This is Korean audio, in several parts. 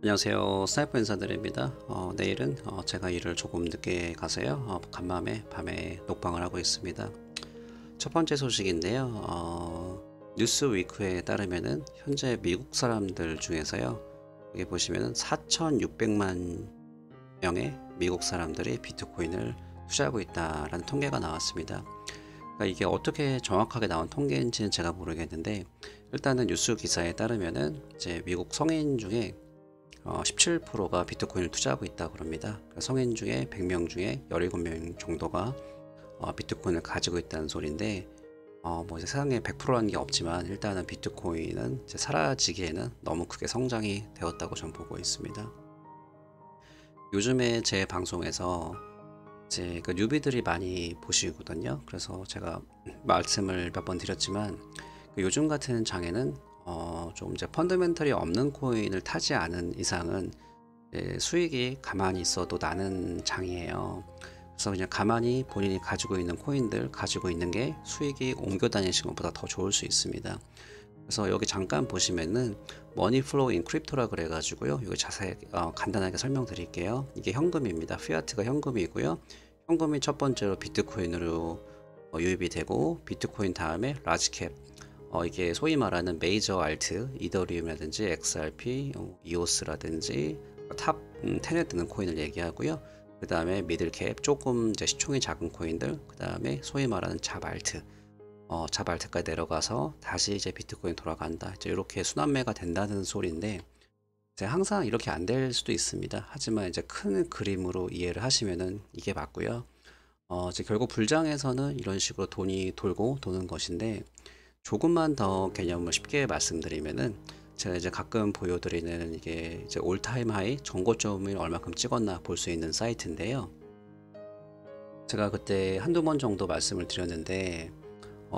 안녕하세요. 스나이퍼 인사드립니다. 내일은 제가 일을 조금 늦게 가서요. 간밤에 밤에 녹방을 하고 있습니다. 첫 번째 소식인데요. 뉴스위크에 따르면은 현재 미국 사람들 중에서요. 여기 보시면은 4,600만 명의 미국 사람들이 비트코인을 투자하고 있다라는 통계가 나왔습니다. 그러니까 이게 어떻게 정확하게 나온 통계인지는 제가 모르겠는데, 일단은 뉴스 기사에 따르면은 이제 미국 성인 중에 17%가 비트코인을 투자하고 있다고 합니다. 그러니까 성인 중에 100명 중에 17명 정도가 비트코인을 가지고 있다는 소리인데, 뭐 이제 세상에 100%라는 게 없지만 일단은 비트코인은 이제 사라지기에는 너무 크게 성장이 되었다고 전 보고 있습니다. 요즘에 제 방송에서 이제 그 뉴비들이 많이 보시거든요. 그래서 제가 말씀을 몇 번 드렸지만, 그 요즘 같은 장에는 좀 이제 펀더멘털이 없는 코인을 타지 않은 이상은 수익이 가만히 있어도 나는 장이에요. 그래서 그냥 가만히 본인이 가지고 있는 코인들 가지고 있는 게 수익이 옮겨 다니시는 것보다 더 좋을 수 있습니다. 그래서 여기 잠깐 보시면은 머니 플로우 인 크립토라 그래 가지고요. 이거 자세히 간단하게 설명드릴게요. 이게 현금입니다. 피아트가 현금이고요. 현금이 첫 번째로 비트코인으로 유입이 되고, 비트코인 다음에 라지캡, 이게 소위 말하는 메이저 알트, 이더리움이라든지 XRP, 이오스라든지 탑 10에 드는 코인을 얘기하고요. 그 다음에 미들캡, 조금 이제 시총이 작은 코인들, 그 다음에 소위 말하는 잡알트, 잡알트까지 내려가서 다시 이제 비트코인 돌아간다. 이제 이렇게 순환매가 된다는 소리인데, 이제 항상 이렇게 안 될 수도 있습니다. 하지만 이제 큰 그림으로 이해를 하시면은 이게 맞고요. 이제 결국 불장에서는 이런 식으로 돈이 돌고 도는 것인데, 조금만 더 개념을 쉽게 말씀드리면은, 제가 이제 가끔 보여드리는 이게 이제 올타임 하이 전고점을 얼마큼 찍었나 볼 수 있는 사이트인데요. 제가 그때 한두 번 정도 말씀을 드렸는데,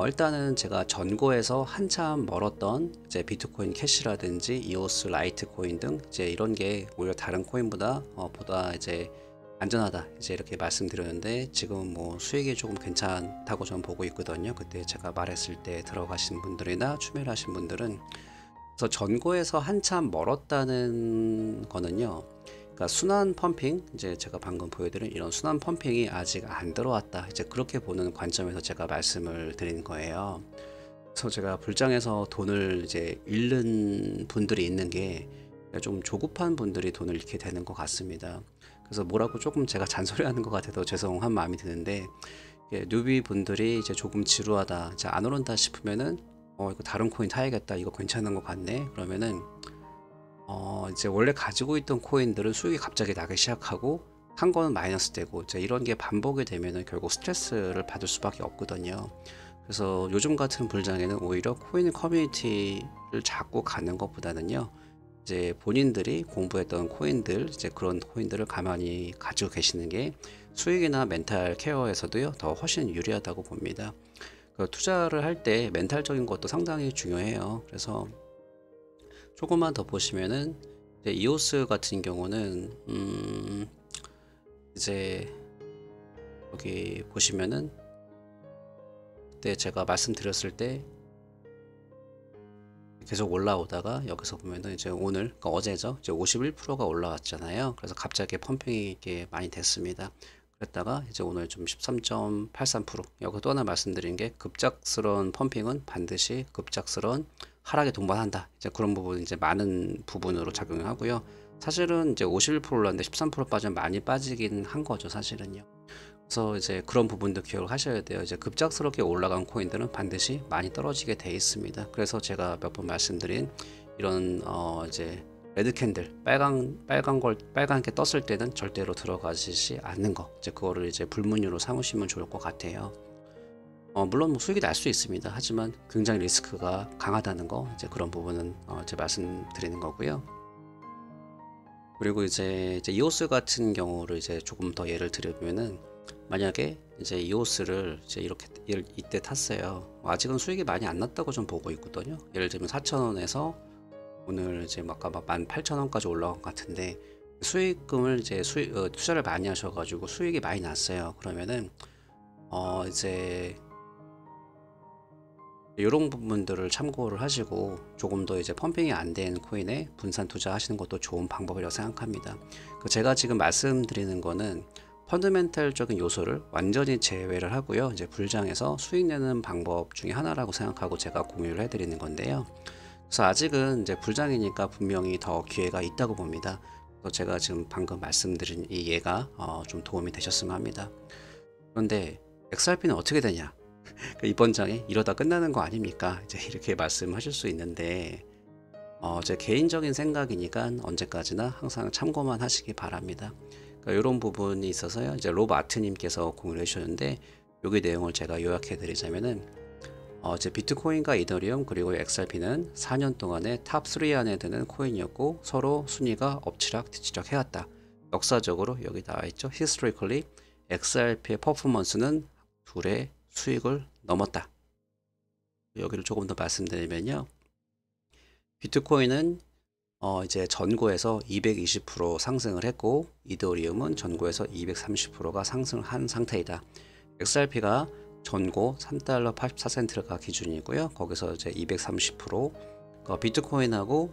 일단은 제가 전고에서 한참 멀었던 이제 비트코인 캐시라든지 이오스 라이트코인 등 이제 이런 게 오히려 다른 코인보다 보다 이제 안전하다 이제 이렇게 말씀드렸는데, 지금 뭐 수익이 조금 괜찮다고 저는 보고 있거든요. 그때 제가 말했을 때 들어가신 분들이나 추매를 하신 분들은. 그래서 전고에서 한참 멀었다는 거는요, 그러니까 순환 펌핑, 이제 제가 방금 보여드린 이런 순환 펌핑이 아직 안 들어왔다, 이제 그렇게 보는 관점에서 제가 말씀을 드린 거예요. 그래서 제가 불장에서 돈을 이제 잃는 분들이 있는 게 좀 조급한 분들이 돈을 잃게 되는 것 같습니다. 그래서 뭐라고 조금 제가 잔소리하는 것 같아서 죄송한 마음이 드는데, 뉴비 분들이 이제 조금 지루하다, 이제 안 오른다 싶으면은 이거 다른 코인 타야겠다, 이거 괜찮은 것 같네, 그러면은 이제 원래 가지고 있던 코인들은 수익이 갑자기 나기 시작하고, 한 거는 마이너스 되고, 이제 이런 게 반복이 되면은 결국 스트레스를 받을 수밖에 없거든요. 그래서 요즘 같은 불장에는 오히려 코인 커뮤니티를 잡고 가는 것보다는요, 이제 본인들이 공부했던 코인들, 이제 그런 코인들을 가만히 가지고 계시는 게 수익이나 멘탈 케어에서도요 더 훨씬 유리하다고 봅니다. 그 투자를 할 때 멘탈적인 것도 상당히 중요해요. 그래서 조금만 더 보시면은 이제 이오스 같은 경우는 이제 여기 보시면은 그때 제가 말씀드렸을 때 계속 올라오다가 여기서 보면은 이제 오늘, 그러니까 어제죠, 이제 51%가 올라왔잖아요. 그래서 갑자기 펌핑이 이게 많이 됐습니다. 그랬다가 이제 오늘 좀 13.83%, 여기 또 하나 말씀드린 게, 급작스러운 펌핑은 반드시 급작스러운 하락에 동반한다, 이제 그런 부분, 이제 많은 부분으로 작용하고요. 사실은 이제 51% 올랐는데 13% 빠지면 많이 빠지긴 한 거죠, 사실은요. 그래서 이제 그런 부분도 기억을 하셔야 돼요. 이제 급작스럽게 올라간 코인들은 반드시 많이 떨어지게 돼 있습니다. 그래서 제가 몇 번 말씀드린 이런 이제 레드 캔들, 빨간 게 떴을 때는 절대로 들어가시지 않는 거, 이제 그거를 이제 불문율로 삼으시면 좋을 것 같아요. 물론 뭐 수익이 날 수 있습니다. 하지만 굉장히 리스크가 강하다는 거, 이제 그런 부분은 제 말씀드리는 거고요. 그리고 이제 이오스 같은 경우를 이제 조금 더 예를 들면은, 만약에 이제 이오스를 이제 이렇게 이때 탔어요. 아직은 수익이 많이 안 났다고 좀 보고 있거든요. 예를 들면 4,000원에서 오늘 이제 아까 막 18,000원까지 올라간 것 같은데, 수익금을 이제 투자를 많이 하셔가지고 수익이 많이 났어요. 그러면은 이제 이런 부분들을 참고를 하시고 조금 더 이제 펌핑이 안 된 코인에 분산 투자하시는 것도 좋은 방법이라고 생각합니다. 제가 지금 말씀드리는 거는 펀더멘탈적인 요소를 완전히 제외를 하고요. 이제 불장에서 수익 내는 방법 중에 하나라고 생각하고 제가 공유를 해드리는 건데요. 그래서 아직은 이제 불장이니까 분명히 더 기회가 있다고 봅니다. 그래서 제가 지금 방금 말씀드린 이 예가 좀 도움이 되셨으면 합니다. 그런데 XRP는 어떻게 되냐? 이번 장에 이러다 끝나는 거 아닙니까? 이제 이렇게 말씀하실 수 있는데 제 개인적인 생각이니까 언제까지나 항상 참고만 하시기 바랍니다. 이런 부분이 있어서요. 이제 로바트님께서 공유를 해주셨는데 여기 내용을 제가 요약해 드리자면은 이제 비트코인과 이더리움 그리고 XRP는 4년 동안에 탑 3 안에 드는 코인이었고 서로 순위가 엎치락 뒤치락 해왔다. 역사적으로 여기 나와 있죠. Historically XRP의 퍼포먼스는 둘의 수익을 넘었다. 여기를 조금 더 말씀드리면요. 비트코인은 이제 전고에서 220% 상승을 했고 이더리움은 전고에서 230%가 상승을 한 상태이다. XRP가 전고 3달러 84센트가 기준이고요. 거기서 이제 230% 비트코인하고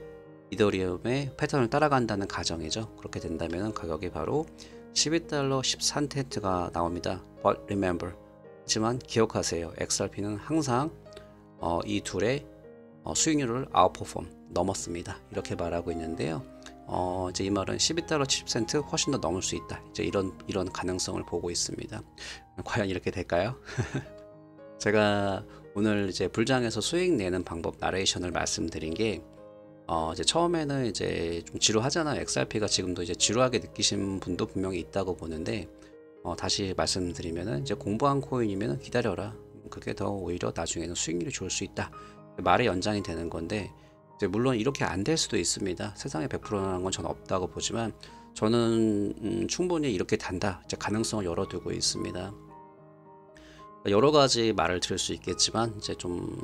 이더리움의 패턴을 따라간다는 가정이죠. 그렇게 된다면 가격이 바로 12달러 13센트가 나옵니다. But remember, 하지만 기억하세요. XRP는 항상 이 둘의 수익률을 outperform 넘었습니다. 이렇게 말하고 있는데요. 이제 이 말은 12달러 70센트 훨씬 더 넘을 수 있다. 이제 이런 가능성을 보고 있습니다. 과연 이렇게 될까요? 제가 오늘 이제 불장에서 수익 내는 방법 나레이션을 말씀드린 게 이제 처음에는 이제 좀 지루하잖아요. XRP가 지금도 이제 지루하게 느끼신 분도 분명히 있다고 보는데 다시 말씀드리면은 이제 공부한 코인이면 기다려라. 그게 더 오히려 나중에는 수익률이 좋을 수 있다. 말의 연장이 되는 건데 이제 물론 이렇게 안 될 수도 있습니다. 세상에 100%라는 건 저는 없다고 보지만 저는 충분히 이렇게 된다. 이제 가능성을 열어두고 있습니다. 여러 가지 말을 들을 수 있겠지만 이제 좀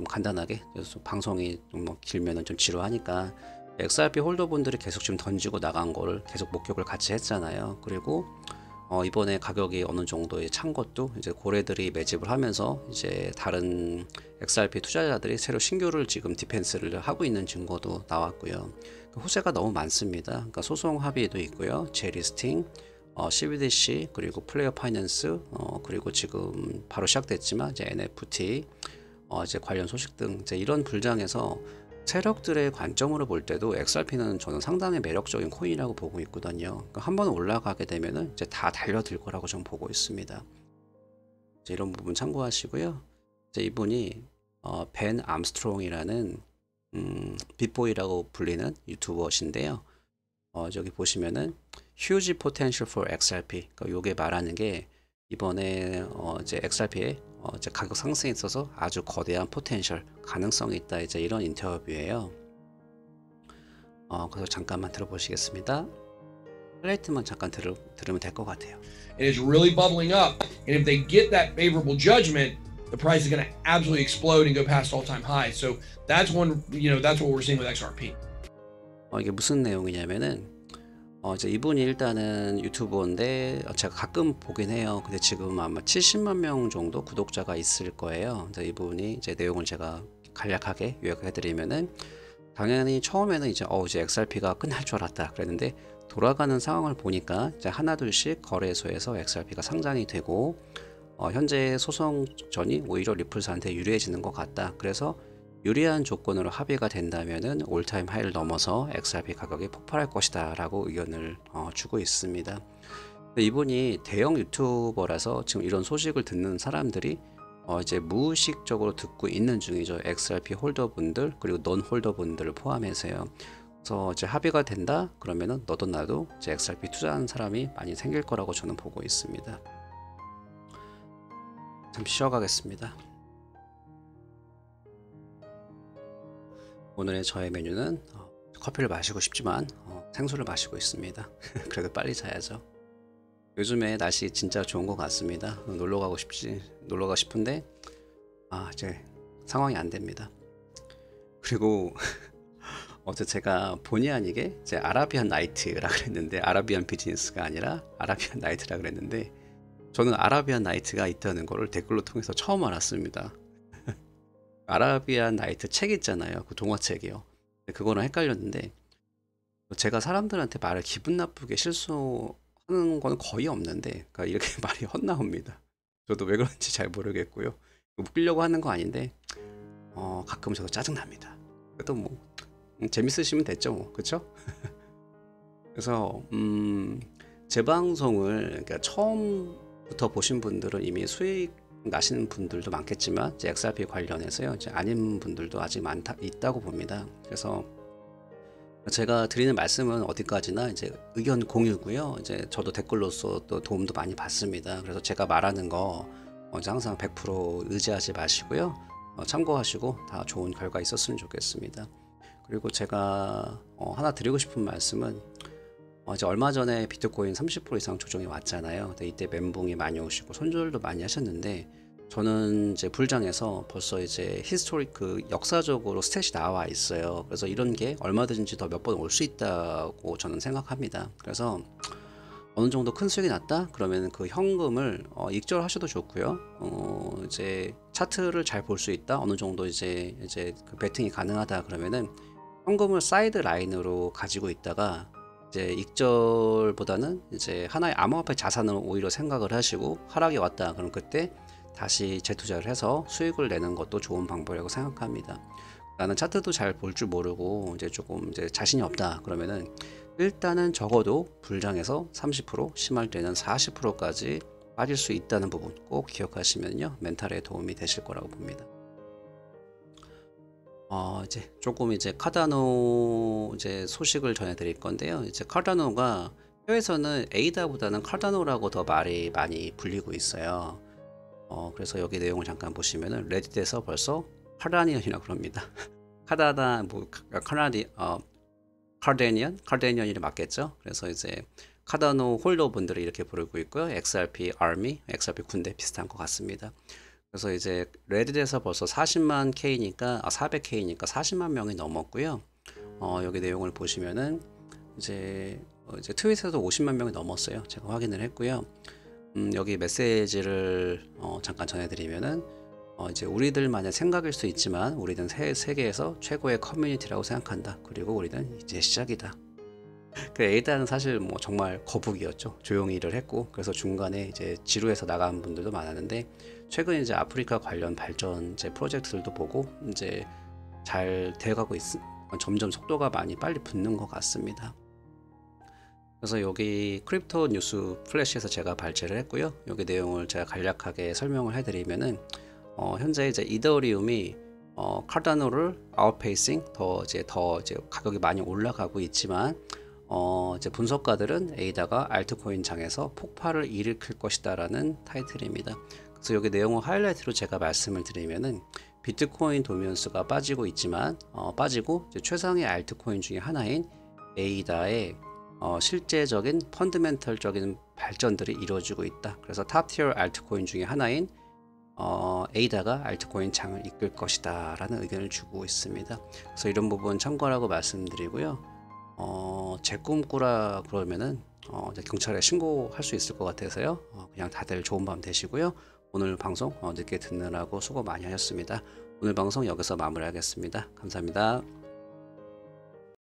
간단하게 방송이 좀 길면은 좀 지루하니까 XRP 홀더분들이 계속 지금 던지고 나간 거를 계속 목격을 같이 했잖아요. 그리고 이번에 가격이 어느 정도 찬 것도 이제 고래들이 매집을 하면서 이제 다른 XRP 투자자들이 새로 신규를 지금 디펜스를 하고 있는 증거도 나왔고요. 호재가 너무 많습니다. 그러니까 소송 합의도 있고요. 재리스팅, CBDC 그리고 플레이어 파이낸스 그리고 지금 바로 시작됐지만 이제 NFT 이제 관련 소식 등 이제 이런 불장에서 세력들의 관점으로 볼 때도 XRP는 저는 상당히 매력적인 코인이라고 보고 있거든요. 그러니까 한번 올라가게 되면은 이제 다 달려들 거라고 저는 보고 있습니다. 이제 이런 부분 참고하시고요. 이제 이분이 벤 암스트롱이라는 빅보이라고 불리는 유튜버신데요. 저기 보시면은 huge potential for XRP. 그러니까 요게 말하는 게 이번에 이제 XRP의 이제 가격 상승에 있어서 아주 거대한 포텐셜 가능성이 있다. 이제 이런 인터뷰예요. 그래서 잠깐만 들어보시겠습니다. 플레이트만 잠깐 들으면 될 것 같아요. It is really bubbling up, and if they get that favorable judgment, the price is going to absolutely explode and go past all-time highs. So that's that's what we're seeing with XRP. 이게 무슨 내용이냐면은 이제 이분이 일단은 유튜버인데 제가 가끔 보긴 해요. 근데 지금 아마 70만 명 정도 구독자가 있을 거예요. 이분이 이제 내용을 제가 간략하게 요약해드리면은 당연히 처음에는 이제 XRP가 끝날 줄 알았다 그랬는데 돌아가는 상황을 보니까 이제 하나둘씩 거래소에서 XRP가 상장이 되고 현재 소송전이 오히려 리플스한테 유리해지는 것 같다. 그래서 유리한 조건으로 합의가 된다면은 올타임 하이를 넘어서 XRP 가격이 폭발할 것이다 라고 의견을 주고 있습니다. 이분이 대형 유튜버라서 지금 이런 소식을 듣는 사람들이 이제 무의식적으로 듣고 있는 중이죠. XRP 홀더분들 그리고 non 홀더분들을 포함해서요. 그래서 이제 합의가 된다 그러면은 너도 나도 이제 XRP 투자하는 사람이 많이 생길 거라고 저는 보고 있습니다. 잠시 쉬어가겠습니다. 오늘의 저의 메뉴는 커피를 마시고 싶지만 생수를 마시고 있습니다. 그래도 빨리 자야죠. 요즘에 날씨 진짜 좋은 것 같습니다. 놀러 가고 싶은데 이제 상황이 안 됩니다. 그리고 어제 제가 본의 아니게 이제 아라비안 나이트라 그랬는데 아라비안 비즈니스가 아니라 아라비안 나이트라 그랬는데 저는 아라비안 나이트가 있다는 거를 댓글로 통해서 처음 알았습니다. 아라비안 나이트 책 있잖아요. 그 동화책이요. 그거랑 헷갈렸는데 제가 사람들한테 말을 기분 나쁘게 실수하는 건 거의 없는데 그러니까 이렇게 말이 헛나옵니다. 저도 왜 그런지 잘 모르겠고요. 웃기려고 하는 거 아닌데 가끔 저도 짜증납니다. 그래도 뭐 재밌으시면 됐죠 뭐. 그쵸? 그래서 제 방송을 그러니까 처음부터 보신 분들은 이미 수익 나시는 분들도 많겠지만 이제 XRP 관련해서요 이제 아닌 분들도 아직 있다고 봅니다. 그래서 제가 드리는 말씀은 어디까지나 이제 의견 공유고요. 이제 저도 댓글로서 또 도움도 많이 받습니다. 그래서 제가 말하는 거 이제 항상 100% 의지하지 마시고요. 참고하시고 다 좋은 결과 있었으면 좋겠습니다. 그리고 제가 하나 드리고 싶은 말씀은 이제 얼마 전에 비트코인 30% 이상 조정이 왔잖아요. 근데 이때 멘붕이 많이 오시고 손절도 많이 하셨는데 저는 이제 불장에서 벌써 이제 히스토릭 그 역사적으로 스탯이 나와 있어요. 그래서 이런 게 얼마든지 더 몇 번 올 수 있다고 저는 생각합니다. 그래서 어느 정도 큰 수익이 났다 그러면 그 현금을 익절하셔도 좋고요. 이제 차트를 잘 볼 수 있다 어느 정도 이제 그 베팅이 가능하다 그러면은 현금을 사이드 라인으로 가지고 있다가 이제 익절보다는 이제 하나의 암호화폐 자산을 오히려 생각을 하시고 하락이 왔다 그럼 그때 다시 재투자를 해서 수익을 내는 것도 좋은 방법이라고 생각합니다. 나는 차트도 잘 볼 줄 모르고 이제 조금 이제 자신이 없다 그러면은 일단은 적어도 불장에서 30% 심할 때는 40%까지 빠질 수 있다는 부분 꼭 기억하시면요 멘탈에 도움이 되실 거라고 봅니다. 이제 조금 이제 카다노 이제 소식을 전해드릴 건데요. 이제 카다노가 해외에서는 에이다보다는 카다노라고 더 말이 많이 불리고 있어요. 그래서 여기 내용을 잠깐 보시면은 레딧에서 벌써 카다니언이라고 그럽니다. 카다나 뭐 카다니언이 맞겠죠? 그래서 이제 카다노 홀더 분들이 이렇게 부르고 있고요. XRP 아미, XRP 군대 비슷한 것 같습니다. 그래서 이제 레딧에서 벌써 40만 K니까 400K니까 40만 명이 넘었고요. 여기 내용을 보시면은 이제 트윗에도 50만 명이 넘었어요. 제가 확인을 했고요. 여기 메시지를 잠깐 전해드리면은 이제 우리들만의 생각일 수 있지만 우리는 세계에서 최고의 커뮤니티라고 생각한다. 그리고 우리는 이제 시작이다. 그 에이다는 사실 뭐 정말 거북이었죠. 조용히 일을 했고 그래서 중간에 이제 지루해서 나간 분들도 많았는데 최근 이제 아프리카 관련 발전 이제 프로젝트들도 보고 이제 잘 돼가고 점점 속도가 많이 빨리 붙는 것 같습니다. 그래서 여기 크립토 뉴스 플래시에서 제가 발제를 했고요. 여기 내용을 제가 간략하게 설명을 해드리면은 현재 이제 이더리움이 카다노를 아웃페이싱 더 이제 가격이 많이 올라가고 있지만 이제 분석가들은 에이다가 알트코인 장에서 폭발을 일으킬 것이다라는 타이틀입니다. 그래서 여기 내용을 하이라이트로 제가 말씀을 드리면은 비트코인 도미넌스가 빠지고 있지만 빠지고 이제 최상의 알트코인 중에 하나인 에이다의 실제적인 펀드멘털적인 발전들이 이루어지고 있다. 그래서 탑티어 알트코인 중에 하나인 에이다가 알트코인 장을 이끌 것이다 라는 의견을 주고 있습니다. 그래서 이런 부분 참고하라고 말씀드리고요. 제 꿈꾸라 그러면은 경찰에 신고할 수 있을 것 같아서요. 그냥 다들 좋은 밤 되시고요. 오늘 방송 늦게 듣느라고 수고 많이 하셨습니다. 오늘 방송 여기서 마무리하겠습니다. 감사합니다.